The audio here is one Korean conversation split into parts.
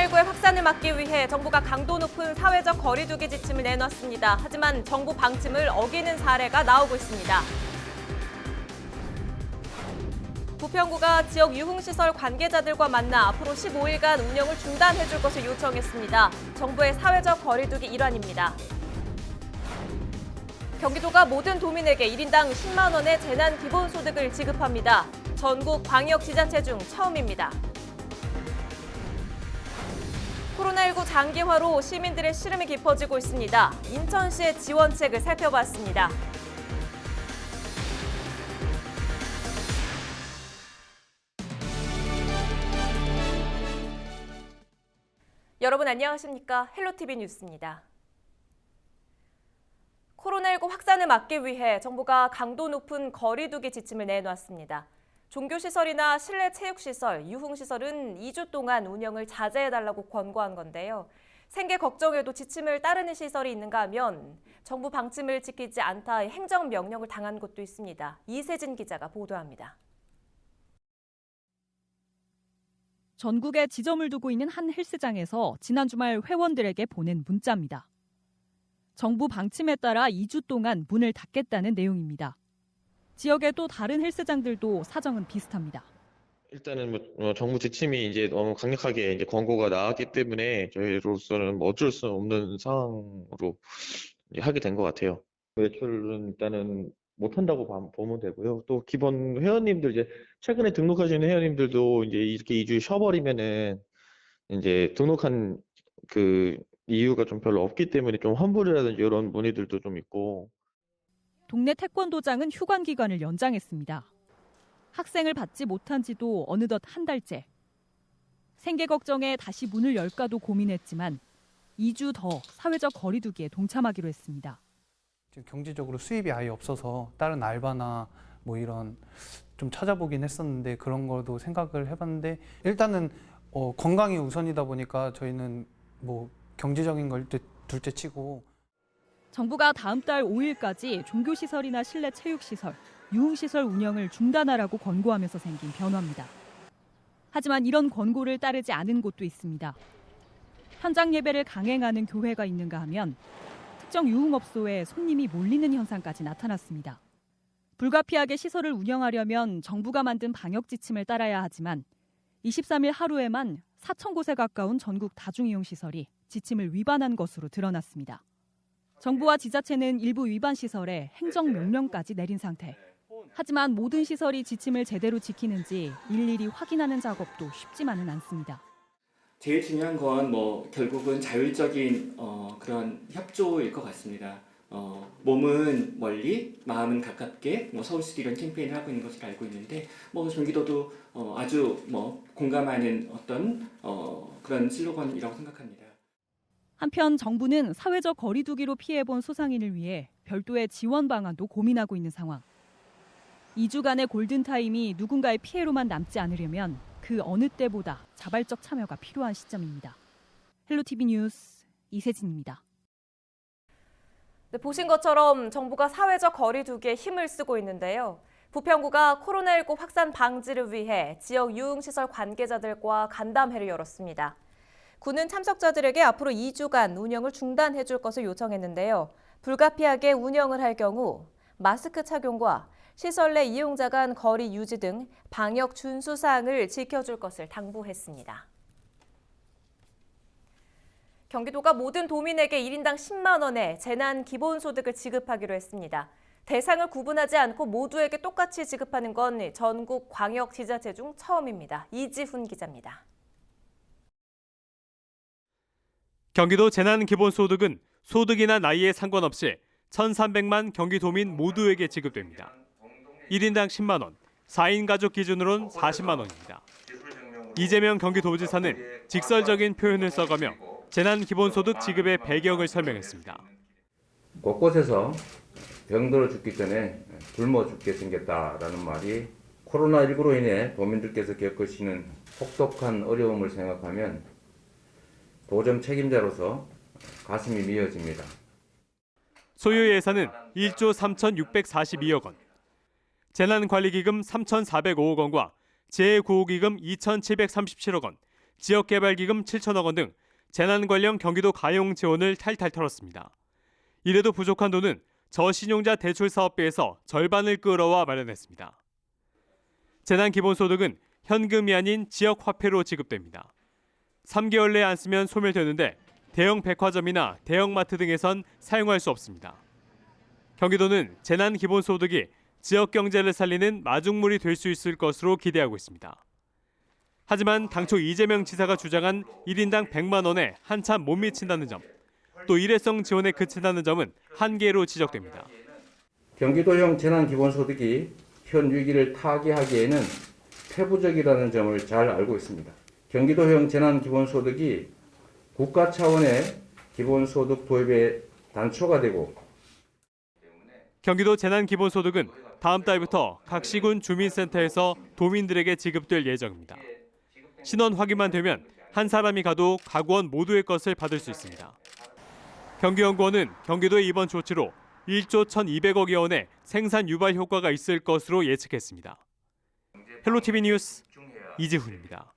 코로나19의 확산을 막기 위해 정부가 강도 높은 사회적 거리두기 지침을 내놨습니다. 하지만 정부 방침을 어기는 사례가 나오고 있습니다. 부평구가 지역 유흥시설 관계자들과 만나 앞으로 15일간 운영을 중단해줄 것을 요청했습니다. 정부의 사회적 거리두기 일환입니다. 경기도가 모든 도민에게 1인당 10만 원의 재난기본소득을 지급합니다. 전국 광역지자체 중 처음입니다. 코로나19 장기화로 시민들의 시름이 깊어지고 있습니다. 인천시의 지원책을 살펴봤습니다. 여러분 안녕하십니까? 헬로티비 뉴스입니다. 코로나19 확산을 막기 위해 정부가 강도 높은 거리두기 지침을 내놨습니다. 종교시설이나 실내 체육시설, 유흥시설은 2주 동안 운영을 자제해달라고 권고한 건데요. 생계 걱정에도 지침을 따르는 시설이 있는가 하면 정부 방침을 지키지 않다 행정명령을 당한 곳도 있습니다. 이세진 기자가 보도합니다. 전국에 지점을 두고 있는 한 헬스장에서 지난 주말 회원들에게 보낸 문자입니다. 정부 방침에 따라 2주 동안 문을 닫겠다는 내용입니다. 지역의 또 다른 헬스장들도 사정은 비슷합니다. 일단은 정부 지침이 이제 너무 강력하게 이제 권고가 나왔기 때문에 저희로서는 어쩔 수 없는 상황으로 하게 된 것 같아요. 외출은 일단은 못 한다고 보면 되고요. 또 기본 회원님들 이제 최근에 등록하시는 회원님들도 이제 이렇게 2주 쉬어버리면은 이제 등록한 그 이유가 좀 별로 없기 때문에 좀 환불이라든지 이런 문의들도 좀 있고. 동네 태권도장은 휴관 기간을 연장했습니다. 학생을 받지 못한 지도 어느덧 한 달째. 생계 걱정에 다시 문을 열까도 고민했지만 2주 더 사회적 거리두기에 동참하기로 했습니다. 지금 경제적으로 수입이 아예 없어서 다른 알바나 뭐 이런 좀 찾아보긴 했었는데 그런 거도 생각을 해봤는데 일단은 건강이 우선이다 보니까 저희는 뭐 경제적인 걸 둘째 치고. 정부가 다음 달 5일까지 종교시설이나 실내 체육시설, 유흥시설 운영을 중단하라고 권고하면서 생긴 변화입니다. 하지만 이런 권고를 따르지 않은 곳도 있습니다. 현장 예배를 강행하는 교회가 있는가 하면 특정 유흥업소에 손님이 몰리는 현상까지 나타났습니다. 불가피하게 시설을 운영하려면 정부가 만든 방역 지침을 따라야 하지만 23일 하루에만 4천 곳에 가까운 전국 다중이용시설이 지침을 위반한 것으로 드러났습니다. 정부와 지자체는 일부 위반 시설에 행정명령까지 내린 상태. 하지만 모든 시설이 지침을 제대로 지키는지 일일이 확인하는 작업도 쉽지만은 않습니다. 제일 중요한 건 결국은 자율적인 그런 협조일 것 같습니다. 몸은 멀리, 마음은 가깝게 서울시도 이런 캠페인을 하고 있는 것을 알고 있는데 경기도도 아주 공감하는 어떤 그런 슬로건이라고 생각합니다. 한편 정부는 사회적 거리두기로 피해본 소상인을 위해 별도의 지원 방안도 고민하고 있는 상황. 2주간의 골든타임이 누군가의 피해로만 남지 않으려면 그 어느 때보다 자발적 참여가 필요한 시점입니다. 헬로티비 뉴스 이세진입니다. 네, 보신 것처럼 정부가 사회적 거리두기에 힘을 쓰고 있는데요. 부평구가 코로나19 확산 방지를 위해 지역 유흥시설 관계자들과 간담회를 열었습니다. 구는 참석자들에게 앞으로 2주간 운영을 중단해줄 것을 요청했는데요. 불가피하게 운영을 할 경우 마스크 착용과 시설 내 이용자 간 거리 유지 등 방역 준수 사항을 지켜줄 것을 당부했습니다. 경기도가 모든 도민에게 1인당 10만 원의 재난기본소득을 지급하기로 했습니다. 대상을 구분하지 않고 모두에게 똑같이 지급하는 건 전국 광역지자체 중 처음입니다. 이지훈 기자입니다. 경기도 재난기본소득은 소득이나 나이에 상관없이 1,300만 경기도민 모두에게 지급됩니다. 1인당 10만 원, 4인 가족 기준으로는 40만 원입니다. 이재명 경기도지사는 직설적인 표현을 써가며 재난기본소득 지급의 배경을 설명했습니다. 곳곳에서 병들어 죽기 전에 굶어 죽게 생겼다라는 말이 코로나19로 인해 도민들께서 겪으시는 혹독한 어려움을 생각하면 도정 책임자로서 가슴이 미어집니다. 소요 예산은 1조 3,642억 원, 재난관리기금 3,405억 원과 재해구호기금 2,737억 원, 지역개발기금 7천억 원 등 재난 관련 경기도 가용 지원을 탈탈 털었습니다. 이래도 부족한 돈은 저신용자 대출사업비에서 절반을 끌어와 마련했습니다. 재난기본소득은 현금이 아닌 지역화폐로 지급됩니다. 3개월 내에 안 쓰면 소멸되는데 대형 백화점이나 대형마트 등에선 사용할 수 없습니다. 경기도는 재난기본소득이 지역 경제를 살리는 마중물이 될 수 있을 것으로 기대하고 있습니다. 하지만 당초 이재명 지사가 주장한 1인당 100만 원에 한참 못 미친다는 점, 또 일회성 지원에 그친다는 점은 한계로 지적됩니다. 경기도형 재난기본소득이 현 위기를 타개하기에는 폐부적이라는 점을 잘 알고 있습니다. 경기도형 재난기본소득이 국가 차원의 기본소득 도입의 단초가 되고 경기도 재난기본소득은 다음 달부터 각 시군 주민센터에서 도민들에게 지급될 예정입니다. 신원 확인만 되면 한 사람이 가도 가구원 모두의 것을 받을 수 있습니다. 경기연구원은 경기도의 이번 조치로 1조 1,200억여 원의 생산 유발 효과가 있을 것으로 예측했습니다. 헬로티비 뉴스 이지훈입니다.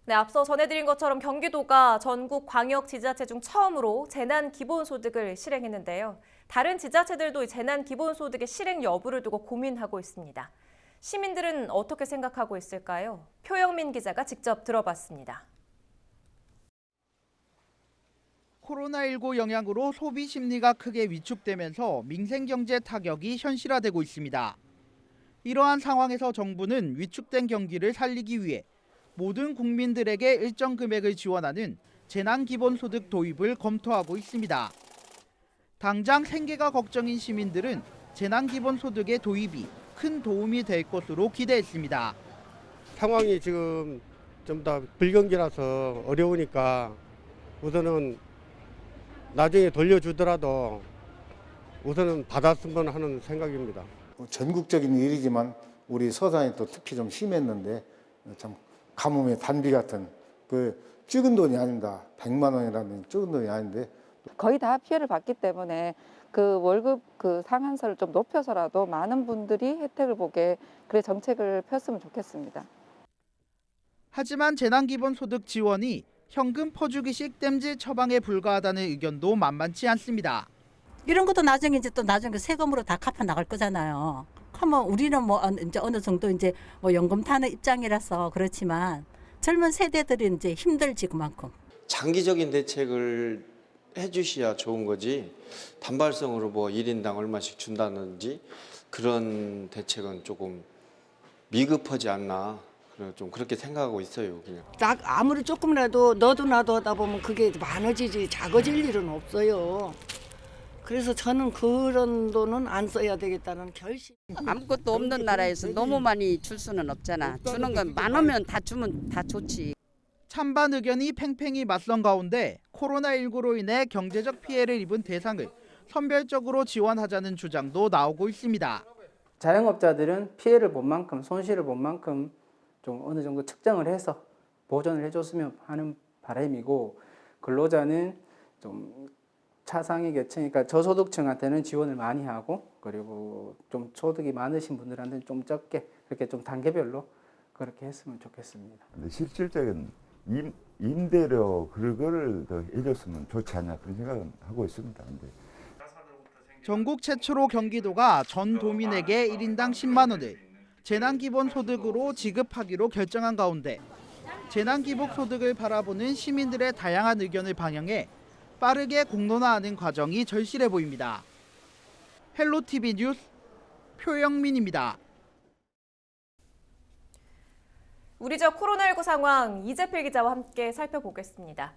네, 앞서 전해드린 것처럼 경기도가 전국 광역 지자체 중 처음으로 재난 기본소득을 실행했는데요. 다른 지자체들도 재난 기본소득의 실행 여부를 두고 고민하고 있습니다. 시민들은 어떻게 생각하고 있을까요? 표영민 기자가 직접 들어봤습니다. 코로나19 영향으로 소비 심리가 크게 위축되면서 민생경제 타격이 현실화되고 있습니다. 이러한 상황에서 정부는 위축된 경기를 살리기 위해 모든 국민들에게 일정 금액을 지원하는 재난기본소득 도입을 검토하고 있습니다. 당장 생계가 걱정인 시민들은 재난기본소득의 도입이 큰 도움이 될 것으로 기대했습니다. 상황이 지금 좀 더 불경기라서 어려우니까 우선은 나중에 돌려주더라도 우선은 받았으면 하는 생각입니다. 전국적인 일이지만 우리 서산이 또 특히 좀 심했는데 참 가뭄의 단비 같은 그 적은 돈이 아닙니다. 100만 원이라는 적은 돈이 아닌데 거의 다 피해를 봤기 때문에 그 월급 그 상한선을 좀 높여서라도 많은 분들이 혜택을 보게 그래 정책을 폈으면 좋겠습니다. 하지만 재난기본소득 지원이 현금 퍼주기식 땜질 처방에 불과하다는 의견도 만만치 않습니다. 이런 것도 나중에 이제 또 나중에 세금으로 다 갚아 나갈 거잖아요. 그러면 우리는 뭐 이제 어느 정도 이제 뭐 연금 타는 입장이라서 그렇지만 젊은 세대들이 이제 힘들지 그만큼. 장기적인 대책을 해주셔야 좋은 거지 단발성으로 뭐 1인당 얼마씩 준다든지 그런 대책은 조금 미흡하지 않나 좀 그렇게 생각하고 있어요. 그냥 아무리 조금이라도 너도 나도 하다 보면 그게 많아지지 작아질 일은 없어요. 그래서 저는 그런 돈은 안 써야 되겠다는 결심. 아무것도 없는 나라에서 너무 많이 줄 수는 없잖아. 주는 건 많으면 다 주면 다 좋지. 찬반 의견이 팽팽히 맞선 가운데 코로나19로 인해 경제적 피해를 입은 대상을 선별적으로 지원하자는 주장도 나오고 있습니다. 자영업자들은 피해를 본 만큼 손실을 본 만큼 좀 어느 정도 측정을 해서 보전을 해줬으면 하는 바람이고 근로자는 좀 차상위 계층, 그러니까 저소득층한테는 지원을 많이 하고 그리고 좀 소득이 많으신 분들한테는 좀 적게 그렇게 좀 단계별로 그렇게 했으면 좋겠습니다. 실질적인 임대료 그거를 더 해줬으면 좋지 않냐 그런 생각은 하고 있습니다. 근데. 전국 최초로 경기도가 전 도민에게 1인당 10만 원을 재난기본소득으로 지급하기로 결정한 가운데 재난기본소득을 바라보는 시민들의 다양한 의견을 반영해 빠르게 공론화하는 과정이 절실해 보입니다. 헬로티비 뉴스 표영민입니다. 우리 지역 코로나19 상황 이재필 기자와 함께 살펴보겠습니다.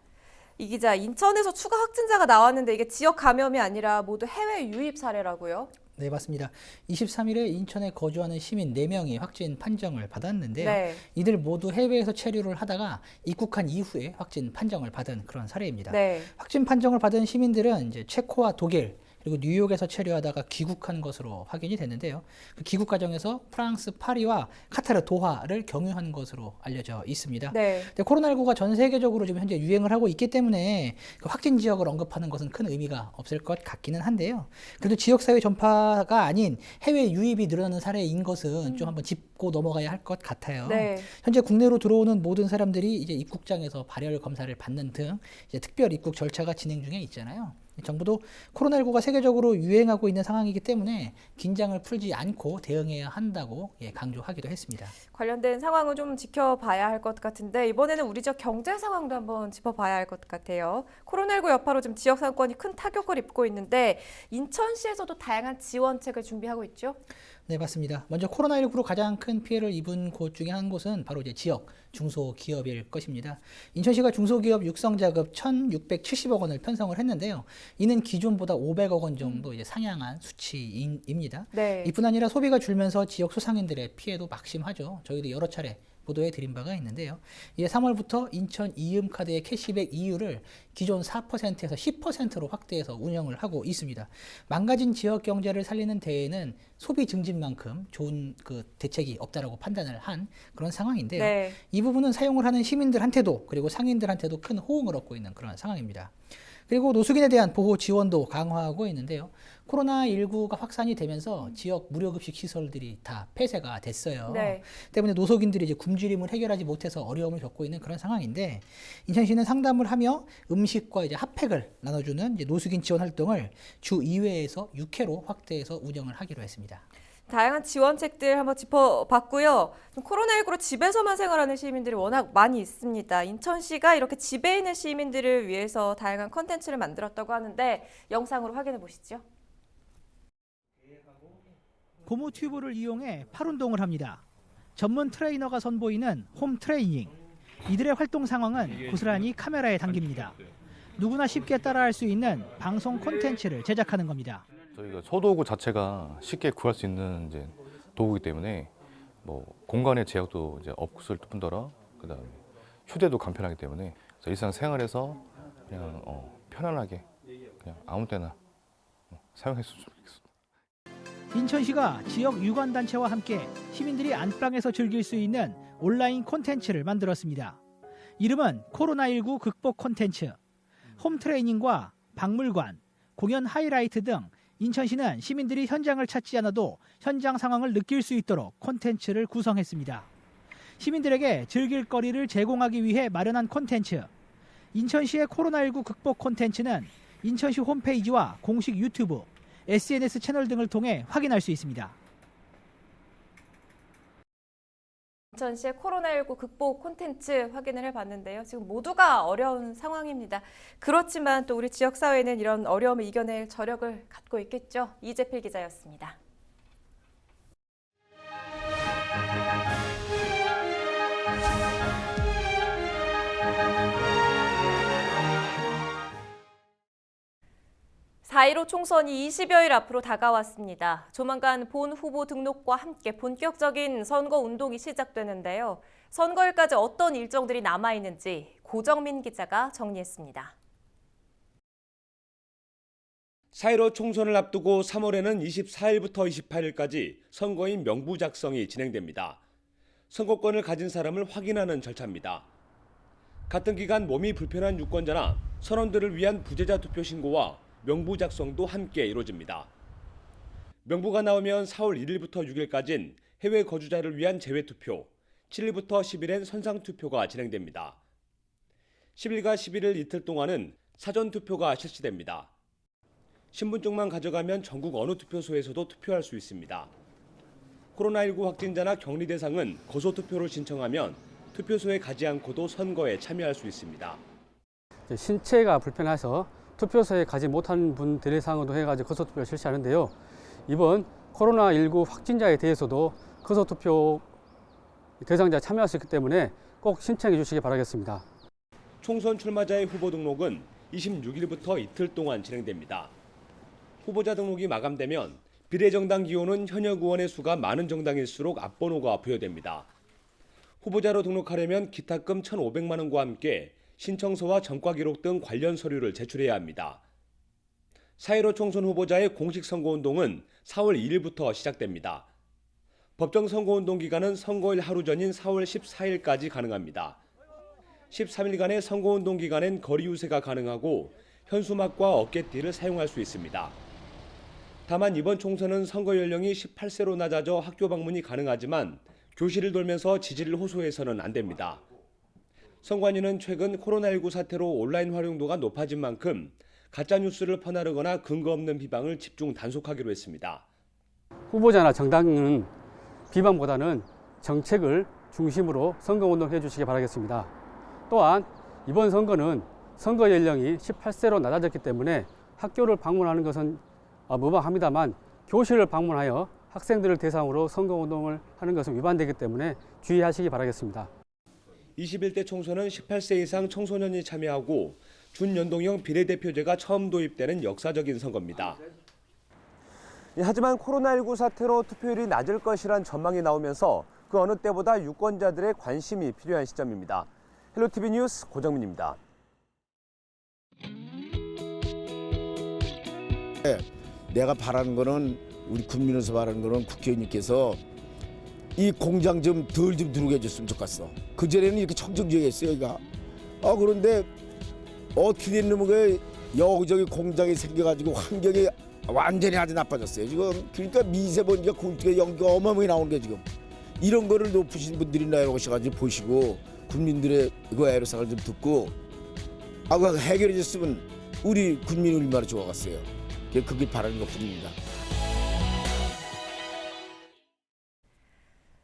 이 기자, 인천에서 추가 확진자가 나왔는데 이게 지역 감염이 아니라 모두 해외 유입 사례라고요? 네, 맞습니다. 23일에 인천에 거주하는 시민 4명이 확진 판정을 받았는데요. 네. 이들 모두 해외에서 체류를 하다가 입국한 이후에 확진 판정을 받은 그런 사례입니다. 네. 확진 판정을 받은 시민들은 이제 체코와 독일, 그리고 뉴욕에서 체류하다가 귀국한 것으로 확인이 됐는데요. 그 귀국 과정에서 프랑스 파리와 카타르 도하를 경유한 것으로 알려져 있습니다. 네. 근데 코로나19가 전 세계적으로 지금 현재 유행을 하고 있기 때문에 그 확진 지역을 언급하는 것은 큰 의미가 없을 것 같기는 한데요. 그래도 지역사회 전파가 아닌 해외 유입이 늘어나는 사례인 것은 좀 한번 짚고 넘어가야 할 것 같아요. 네. 현재 국내로 들어오는 모든 사람들이 이제 입국장에서 발열 검사를 받는 등 이제 특별 입국 절차가 진행 중에 있잖아요. 정부도 코로나19가 세계적으로 유행하고 있는 상황이기 때문에 긴장을 풀지 않고 대응해야 한다고 강조하기도 했습니다. 관련된 상황은 좀 지켜봐야 할 것 같은데 이번에는 우리 지역 경제 상황도 한번 짚어봐야 할 것 같아요. 코로나19 여파로 지금 지역 상권이 큰 타격을 입고 있는데 인천시에서도 다양한 지원책을 준비하고 있죠? 네, 맞습니다. 먼저 코로나19로 가장 큰 피해를 입은 곳 중에 한 곳은 바로 이제 지역 중소기업일 것입니다. 인천시가 중소기업 육성 자급 1,670억 원을 편성을 했는데요. 이는 기존보다 500억 원 정도 이제 상향한 수치입니다. 네. 이뿐 아니라 소비가 줄면서 지역 소상인들의 피해도 막심하죠. 저희도 여러 차례 보도해 드린 바가 있는데요. 이제 3월부터 인천 이음카드의 캐시백 이율을 기존 4%에서 10%로 확대해서 운영을 하고 있습니다. 망가진 지역 경제를 살리는 데에는 소비 증진만큼 좋은 그 대책이 없다라고 판단을 한 그런 상황인데요. 네. 이 부분은 사용을 하는 시민들한테도 그리고 상인들한테도 큰 호응을 얻고 있는 그런 상황입니다. 그리고 노숙인에 대한 보호 지원도 강화하고 있는데요. 코로나19가 확산이 되면서 지역 무료급식 시설들이 다 폐쇄가 됐어요. 네. 때문에 노숙인들이 이제 굶주림을 해결하지 못해서 어려움을 겪고 있는 그런 상황인데 인천시는 상담을 하며 음식과 이제 핫팩을 나눠주는 이제 노숙인 지원 활동을 주 2회에서 6회로 확대해서 운영을 하기로 했습니다. 다양한 지원책들 한번 짚어봤고요. 코로나19로 집에서만 생활하는 시민들이 워낙 많이 있습니다. 인천시가 이렇게 집에 있는 시민들을 위해서 다양한 컨텐츠를 만들었다고 하는데 영상으로 확인해 보시죠. 고무 튜브를 이용해 팔 운동을 합니다. 전문 트레이너가 선보이는 홈 트레이닝. 이들의 활동 상황은 고스란히 카메라에 담깁니다. 누구나 쉽게 따라할 수 있는 방송 콘텐츠를 제작하는 겁니다. 저희가 소도구 자체가 쉽게 구할 수 있는 이제 도구이기 때문에 뭐 공간의 제약도 이제 없을 뿐더러 그다음에 휴대도 간편하기 때문에 그래서 일상생활에서 그냥 편안하게 그냥 아무 때나 사용했으면 좋겠습니다. 인천시가 지역 유관단체와 함께 시민들이 안방에서 즐길 수 있는 온라인 콘텐츠를 만들었습니다. 이름은 코로나19 극복 콘텐츠. 홈 트레이닝과 박물관, 공연 하이라이트 등 인천시는 시민들이 현장을 찾지 않아도 현장 상황을 느낄 수 있도록 콘텐츠를 구성했습니다. 시민들에게 즐길 거리를 제공하기 위해 마련한 콘텐츠. 인천시의 코로나19 극복 콘텐츠는 인천시 홈페이지와 공식 유튜브, SNS 채널 등을 통해 확인할 수 있습니다. 인천시의 코로나19 극복 콘텐츠 확인을 해봤는데요. 지금 모두가 어려운 상황입니다. 그렇지만 또 우리 지역사회는 이런 어려움을 이겨낼 저력을 갖고 있겠죠. 이재필 기자였습니다. (4.15) 총선이 20여일 앞으로 다가왔습니다. 조만간 본 후보 등록과 함께 본격적인 선거 운동이 시작되는데요. 선거일까지 어떤 일정들이 남아있는지 고정민 기자가 정리했습니다. 4.15 총선을 앞두고 3월에는 24일부터 28일까지 선거인 명부 작성이 진행됩니다. 선거권을 가진 사람을 확인하는 절차입니다. 같은 기간 몸이 불편한 유권자나 선원들을 위한 부재자 투표 신고와 명부 작성도 함께 이루어집니다. 명부가 나오면 4월 1일부터 6일까지는 해외 거주자를 위한 재외투표, 7일부터 10일엔 선상투표가 진행됩니다. 10일과 11일 이틀 동안은 사전투표가 실시됩니다. 신분증만 가져가면 전국 어느 투표소에서도 투표할 수 있습니다. 코로나19 확진자나 격리 대상은 거소투표를 신청하면 투표소에 가지 않고도 선거에 참여할 수 있습니다. 신체가 불편해서 투표소에 가지 못한 분들 대상으로 해가지고 거소투표를 실시하는데요. 이번 코로나19 확진자에 대해서도 거소투표 대상자에 참여할 수 있기 때문에 꼭 신청해 주시기 바라겠습니다. 총선 출마자의 후보 등록은 26일부터 이틀 동안 진행됩니다. 후보자 등록이 마감되면 비례정당 기호는 현역 의원의 수가 많은 정당일수록 앞번호가 부여됩니다. 후보자로 등록하려면 기탁금 1,500만 원과 함께 신청서와 전과 기록 등 관련 서류를 제출해야 합니다. 4.15 총선 후보자의 공식 선거운동은 4월 2일부터 시작됩니다. 법정 선거운동 기간은 선거일 하루 전인 4월 14일까지 가능합니다. 13일간의 선거운동 기간엔 거리 유세가 가능하고 현수막과 어깨띠를 사용할 수 있습니다. 다만 이번 총선은 선거 연령이 18세로 낮아져 학교 방문이 가능하지만 교실을 돌면서 지지를 호소해서는 안 됩니다. 선관위는 최근 코로나19 사태로 온라인 활용도가 높아진 만큼 가짜뉴스를 퍼나르거나 근거 없는 비방을 집중 단속하기로 했습니다. 후보자나 정당은 비방보다는 정책을 중심으로 선거운동해 주시기 바라겠습니다. 또한 이번 선거는 선거 연령이 18세로 낮아졌기 때문에 학교를 방문하는 것은 무방합니다만 교실을 방문하여 학생들을 대상으로 선거운동을 하는 것은 위반되기 때문에 주의하시기 바라겠습니다. 21대 총선은 18세 이상 청소년이 참여하고 준연동형 비례대표제가 처음 도입되는 역사적인 선거입니다. 하지만 코로나19 사태로 투표율이 낮을 것이란 전망이 나오면서 그 어느 때보다 유권자들의 관심이 필요한 시점입니다. 헬로티비 뉴스 고정민입니다. 내가 바라는 거는 우리 국민에서 바라는 거는 국회의원님께서 이 공장 좀 덜 좀 들어오게 해줬으면 좋겠어. 그전에는 이렇게 청정지역이었어요, 여기가. 그런데 어떻게 됐냐면 그 여기저기 공장이 생겨가지고 환경이 완전히 아주 나빠졌어요. 지금 그러니까 미세먼지가 공기가 연기가 어마어마하게 나오는 게 지금. 이런 거를 높으신 분들이나 이런 오셔가지고 보시고 국민들의 그 애로사항을 좀 듣고 그거 해결해줬으면 우리 국민이 얼마나 좋아갔어요. 그게 바라는 것뿐입니다.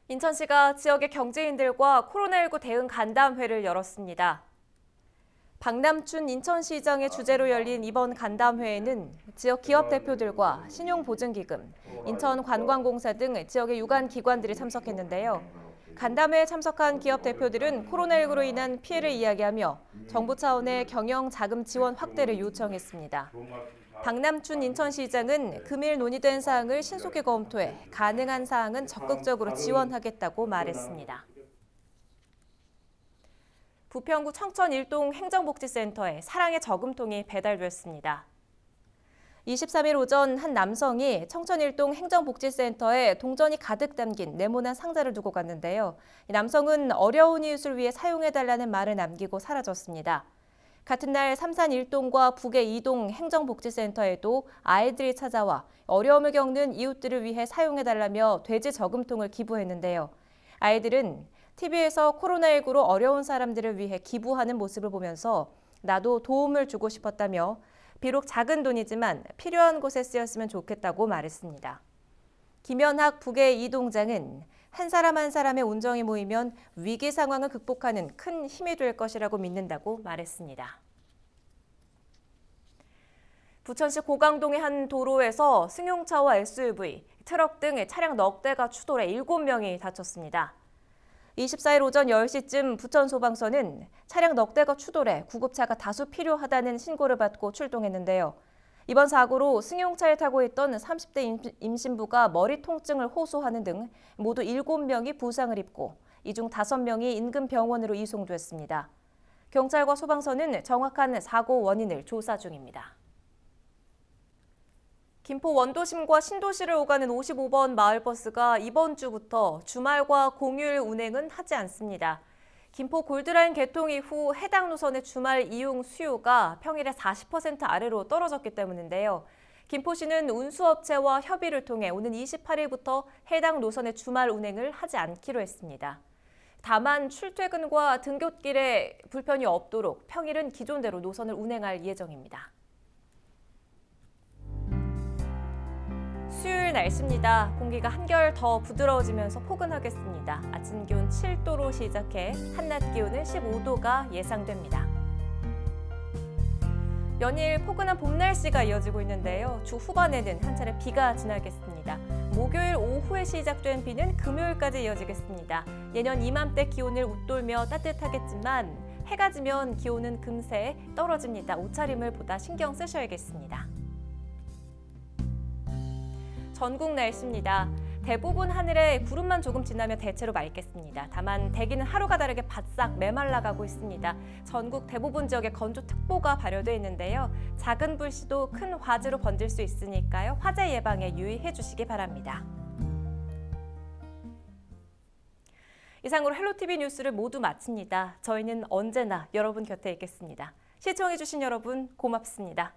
인천시가 지역의 경제인들과 코로나19 대응 간담회를 열었습니다. 박남춘 인천시장의 주재로 열린 이번 간담회에는 지역 기업 대표들과 신용보증기금, 인천관광공사 등 지역의 유관 기관들이 참석했는데요. 간담회에 참석한 기업 대표들은 코로나19로 인한 피해를 이야기하며 정부 차원의 경영 자금 지원 확대를 요청했습니다. 박남춘 인천시장은 금일 논의된 사항을 신속히 검토해 가능한 사항은 적극적으로 지원하겠다고 말했습니다. 부평구 청천 1동 행정복지센터에 사랑의 저금통이 배달됐습니다. 23일 오전 한 남성이 청천 1동 행정복지센터에 동전이 가득 담긴 네모난 상자를 두고 갔는데요. 이 남성은 어려운 이웃을 위해 사용해달라는 말을 남기고 사라졌습니다. 같은 날 삼산 1동과 북의 2동 행정복지센터에도 아이들이 찾아와 어려움을 겪는 이웃들을 위해 사용해달라며 돼지 저금통을 기부했는데요. 아이들은 TV에서 코로나19로 어려운 사람들을 위해 기부하는 모습을 보면서 나도 도움을 주고 싶었다며 비록 작은 돈이지만 필요한 곳에 쓰였으면 좋겠다고 말했습니다. 김연학 북의 2동장은 한 사람 한 사람의 온정이 모이면 위기 상황을 극복하는 큰 힘이 될 것이라고 믿는다고 말했습니다. 부천시 고강동의 한 도로에서 승용차와 SUV, 트럭 등 차량 넉 대가 추돌해 7명이 다쳤습니다. 24일 오전 10시쯤 부천소방서는 차량 넉 대가 추돌해 구급차가 다수 필요하다는 신고를 받고 출동했는데요. 이번 사고로 승용차에 타고 있던 30대 임신부가 머리 통증을 호소하는 등 모두 7명이 부상을 입고 이 중 5명이 인근 병원으로 이송됐습니다. 경찰과 소방서는 정확한 사고 원인을 조사 중입니다. 김포 원도심과 신도시를 오가는 55번 마을버스가 이번 주부터 주말과 공휴일 운행은 하지 않습니다. 김포 골드라인 개통 이후 해당 노선의 주말 이용 수요가 평일의 40% 아래로 떨어졌기 때문인데요. 김포시는 운수업체와 협의를 통해 오는 28일부터 해당 노선의 주말 운행을 하지 않기로 했습니다. 다만 출퇴근과 등굣길에 불편이 없도록 평일은 기존대로 노선을 운행할 예정입니다. 수요일 날씨입니다. 공기가 한결 더 부드러워지면서 포근하겠습니다. 아침 기온 7도로 시작해 한낮 기온은 15도가 예상됩니다. 연일 포근한 봄 날씨가 이어지고 있는데요. 주 후반에는 한 차례 비가 지나겠습니다. 목요일 오후에 시작된 비는 금요일까지 이어지겠습니다. 예년 이맘때 기온을 웃돌며 따뜻하겠지만 해가 지면 기온은 금세 떨어집니다. 옷차림을 보다 신경 쓰셔야겠습니다. 전국 날씨입니다. 대부분 하늘에 구름만 조금 지나면 대체로 맑겠습니다. 다만 대기는 하루가 다르게 바싹 메말라가고 있습니다. 전국 대부분 지역에 건조특보가 발효돼 있는데요. 작은 불씨도 큰 화재로 번질 수 있으니까요. 화재 예방에 유의해 주시기 바랍니다. 이상으로 헬로티비 뉴스를 모두 마칩니다. 저희는 언제나 여러분 곁에 있겠습니다. 시청해주신 여러분 고맙습니다.